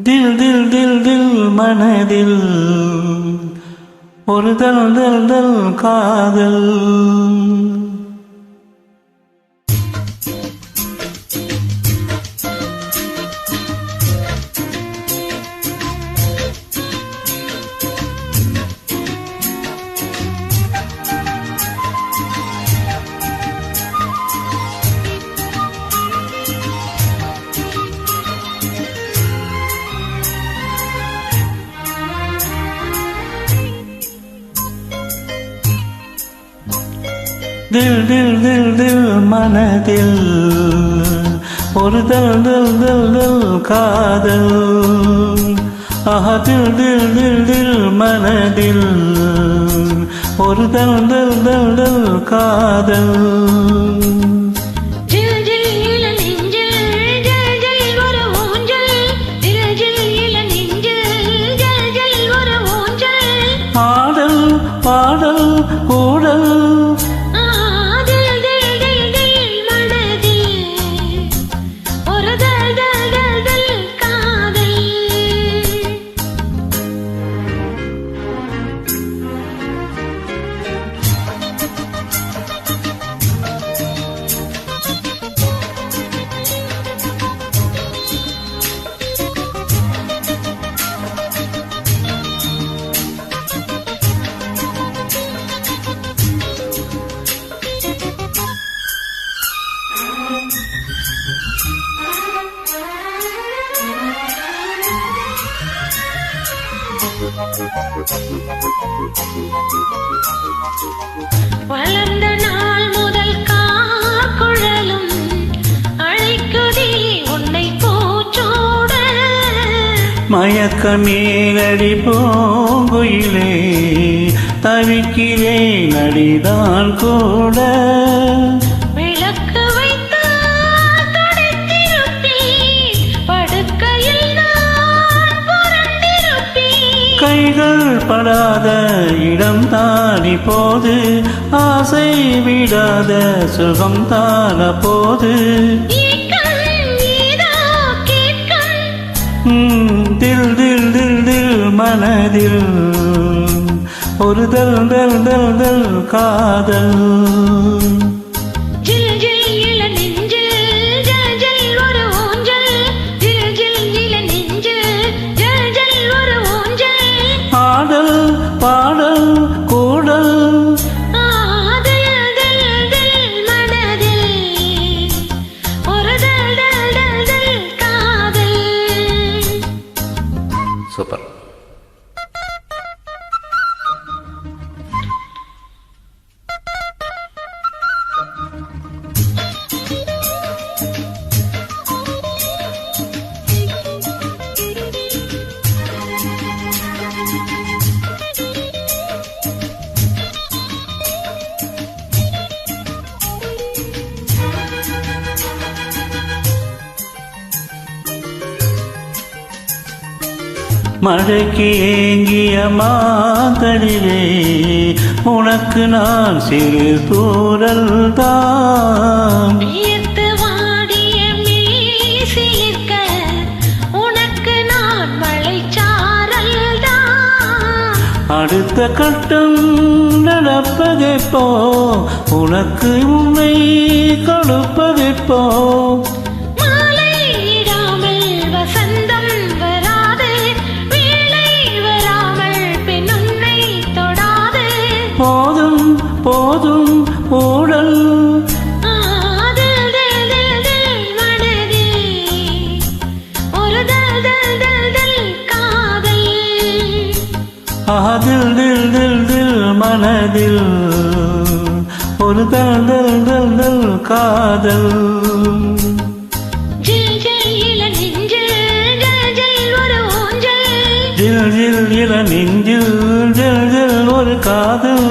தில் தில் தில் தில் மனதில் ஒரு தல் தல் தல் காதல். தில் தில் தில் தில் மனதில் ஒரு தல் தல் தல் தல் காதல். ஆஹா தில் தில் தில் தில் மனதில் ஒரு தல் தல் தல் தல் காதல். ஆடல் பாடல் கூடல் வளர்ந்த நாள் முதல் காக்குழலும் அழைக்குதே உன்னை பூச்சோட. மயக்க மேலடி பூங்குயிலே தவிக்கிறேன் அடிதான் கூட. விளக்கு வைத்து தொடைத்திருப்பேன் படுக்கையில் நான் புரண்டிருப்பேன். கைகள் படாத இடம் தானி போது ஆசை விடாத சுகம் தான போது. தில் தில் தில் தில் மனதில் ஒரு தல் தல் தல் தல் காதல். ஆடல் பாடல் கூடல் சூப்பர். மழைக்கு ஏங்கிய மாந்தடிலே உனக்கு நான் சிறு தூரல் தான். உனக்கு நான் மழைச்சாரல் தான். அடுத்த கட்டம் நடப்பதெப்போ உனக்கு உன்னை கொடுப்பதெப்போ. போதும் போதும் ஊடல் அதில் தில் தில் தில் மனதில் ஒரு தல் தல் தல் தல் காதல். ஜில் ஜில் இள நெஞ்சில் ஜல் ஜல் ஒரு காதல்.